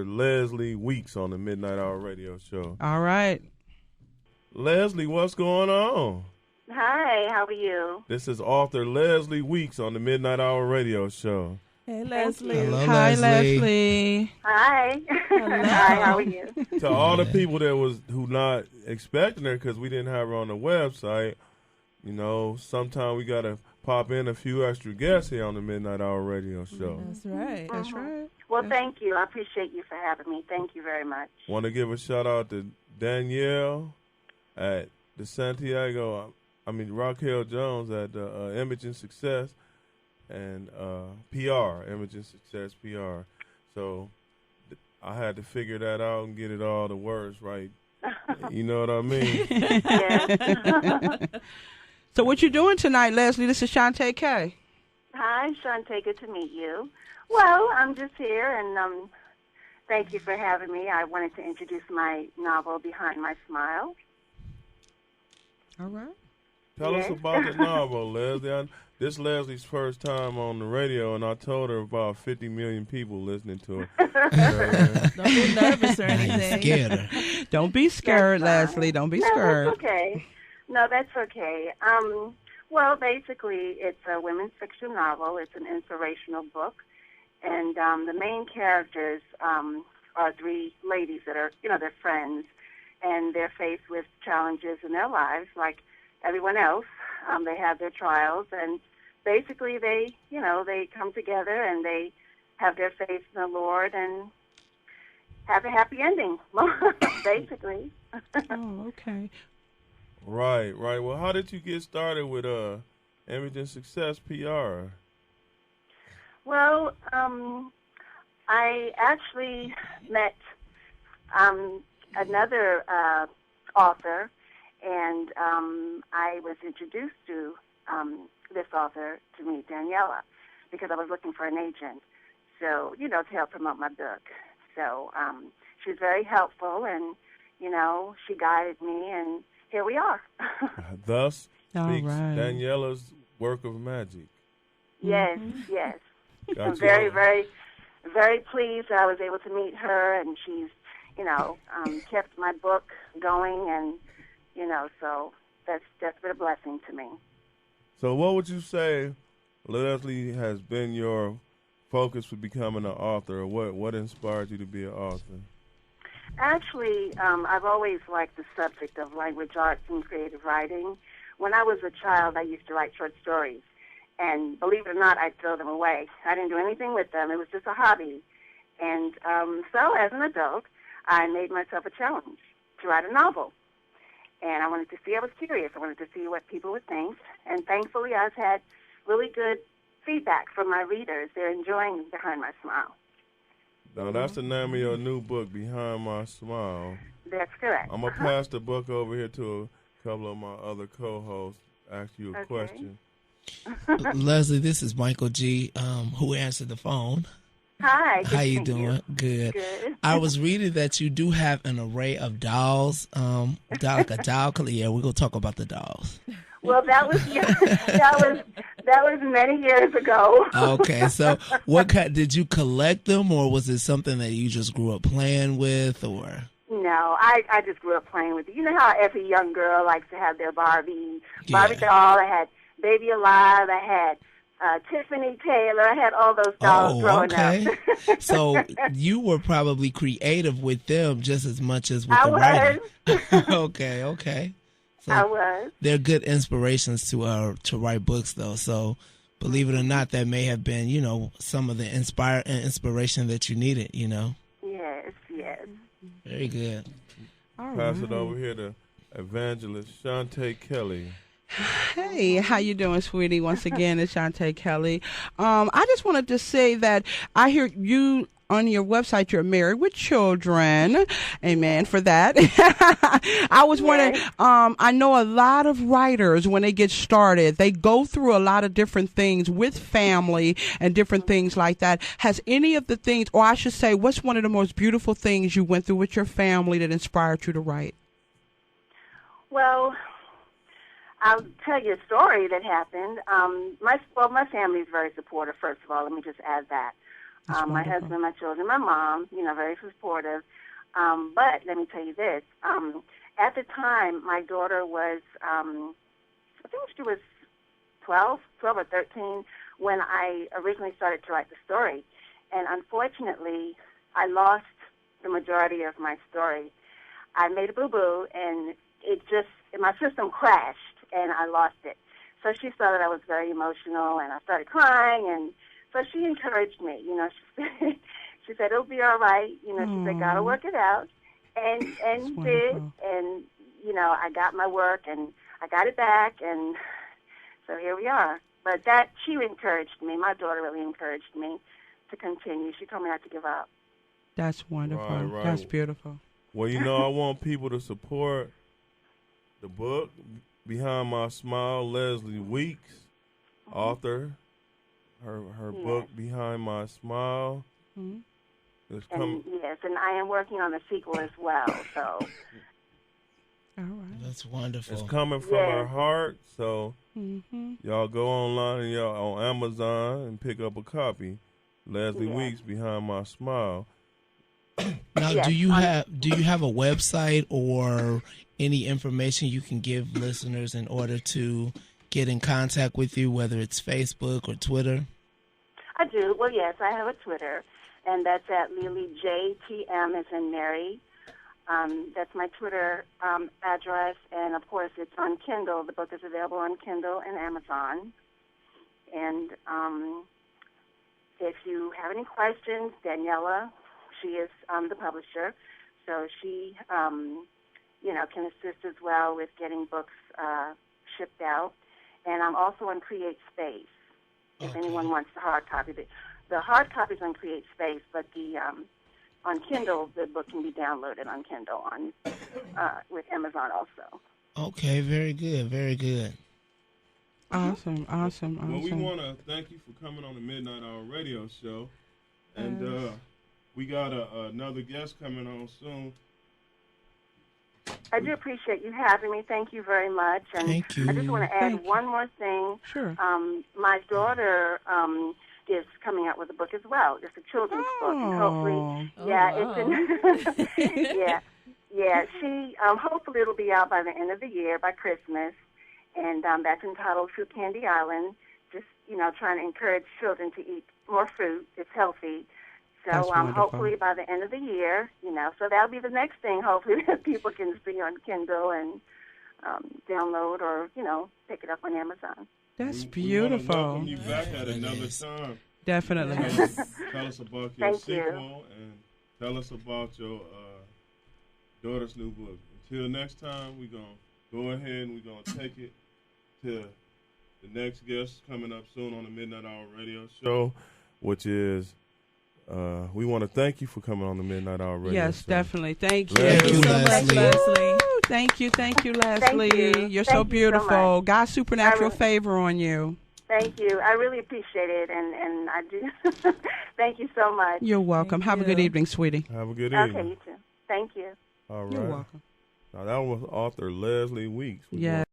Leslie Weeks on the Midnight Hour Radio Show. All right. Leslie, what's going on? Hi, how are you? This is author Leslie Weeks on the Midnight Hour Radio Show. Hey, Leslie. Hello, Hi, Leslie. Hi. Hello. Hi, how are you? To all the people who not expecting her because we didn't have her on the website, sometime we got to pop in a few extra guests here on the Midnight Hour Radio Show. That's right. That's right. Well, thank you. I appreciate you for having me. Thank you very much. Want to give a shout out to Danielle at the Raquel Jones at Imaging Success and PR, Imaging Success PR. So I had to figure that out and get it all the words right. You know what I mean? Yes. So what you doing tonight, Leslie? This is Shantae K. Hi, Shantae. Good to meet you. Well, I'm just here, and thank you for having me. I wanted to introduce my novel, Behind My Smile. All right. Tell us about the novel, Leslie. This is Leslie's first time on the radio, and I told her about 50 million people listening to her. Don't be nervous or anything. Scared her. Don't be scared, Leslie. Don't be scared. That's okay. No, that's okay. Well, basically, it's a women's fiction novel. It's an inspirational book. And the main characters are three ladies that are, they're friends. And they're faced with challenges in their lives like everyone else. They have their trials. And basically, they come together and they have their faith in the Lord and have a happy ending, basically. Oh, okay. Right. Well, how did you get started with Imaging Success PR? Well, I actually met another author, and I was introduced to this author to meet Daniela because I was looking for an agent, so, to help promote my book. So she was very helpful, and, she guided me, and here we are. Thus speaks right. Daniela's work of magic. Yes, yes. Gotcha. I'm very, very, very pleased that I was able to meet her, and she's, kept my book going, and, so that's been a blessing to me. So what would you say, Leslie, has been your focus for becoming an author, or what inspired you to be an author? Actually, I've always liked the subject of language arts and creative writing. When I was a child, I used to write short stories. And believe it or not, I'd throw them away. I didn't do anything with them. It was just a hobby. And so as an adult, I made myself a challenge to write a novel. And I wanted to see, I was curious. I wanted to see what people would think. And thankfully, I've had really good feedback from my readers. They're enjoying Behind My Smile. Now, that's the name of your new book, Behind My Smile. That's correct. I'm going to pass the book over here to a couple of my other co-hosts, ask you a question. Leslie, this is Michael G., who answered the phone. Hi. How you doing? Good. I was reading that you do have an array of dolls, like a doll collection. Yeah, we're going to talk about the dolls. Well, that was many years ago. Okay, so did you collect them, or was it something that you just grew up playing with, or? No, I just grew up playing with it. You know how every young girl likes to have their Barbie doll. I had Baby Alive. I had Tiffany Taylor. I had all those dolls growing up. So you were probably creative with them just as much as with I the was. writing. Okay. So I was. They're good inspirations to write books, though. So believe it or not, that may have been, some of the inspiration that you needed, Yes. Very good. Pass it over here to Evangelist Shantae Kelly. Hey, how you doing, sweetie? Once again, it's Shantae Kelly. I just wanted to say that I hear you on your website, you're married with children. Amen for that. I was wondering, I know a lot of writers, when they get started, they go through a lot of different things with family and different things like that. Has any of the things, or I should say, what's one of the most beautiful things you went through with your family that inspired you to write? Well, I'll tell you a story that happened. My family is very supportive, first of all. Let me just add that. My husband, my children, my mom, very supportive. But let me tell you this. At the time, my daughter was, I think she was 12 or 13 when I originally started to write the story. And unfortunately, I lost the majority of my story. I made a boo-boo, and my system crashed, and I lost it. So she saw that I was very emotional, and I started crying, and so she encouraged me. She said, it'll be all right. She said, God will work it out. And did, and, I got my work, and I got it back, and so here we are. But she encouraged me. My daughter really encouraged me to continue. She told me not to give up. That's wonderful. Right. That's beautiful. Well, I want people to support the book, Behind My Smile, Leslie Weeks, author. Her book, Behind My Smile. Is yes, and I am working on the sequel as well. So. All right. That's wonderful. It's coming from her heart, so y'all go online and y'all on Amazon and pick up a copy. Leslie Weeks, Behind My Smile. Now, do you have a website or any information you can give listeners in order to get in contact with you, whether it's Facebook or Twitter? I do. Well, yes, I have a Twitter, and that's at Lily JTM as in Mary. That's my Twitter address, and of course it's on Kindle. The book is available on Kindle and Amazon. And if you have any questions, Daniela, she is the publisher, so she can assist as well with getting books shipped out. And I'm also on Create Space. If anyone wants the hard copy, the hard copy is on Create Space, but the on Kindle, the book can be downloaded on Kindle with Amazon also. Okay, very good, very good. Awesome. Well, we want to thank you for coming on the Midnight Hour Radio Show, and we got another guest coming on soon. I do appreciate you having me. Thank you very much. And Thank you. I just want to add one more thing. Sure. My daughter is coming out with a book as well. It's a children's book, and hopefully, She hopefully it'll be out by the end of the year, by Christmas, and that's entitled Fruit Candy Island. Just trying to encourage children to eat more fruit. It's healthy. So hopefully by the end of the year, so that'll be the next thing, hopefully, that people can see on Kindle and download or, pick it up on Amazon. That's We beautiful. welcome you back at another time. Definitely. Tell us about your sequel and tell us about your daughter's new book. Until next time, we're going to go ahead and we're going to take it to the next guest coming up soon on the Midnight Hour Radio Show, which is... we want to thank you for coming on the Midnight Hour Radio. Yes, Show. definitely. Thank you. Thank you, Leslie. Thank you, Leslie. Thank you. You're Thank so you beautiful. so much. God's supernatural favor on you. Thank you. I really appreciate it, and I do. Thank you so much. You're welcome. Have a good evening, sweetie. Have a good evening. Okay, you too. Thank you. All right. You're welcome. Now, that was author Leslie Weeks. Yeah.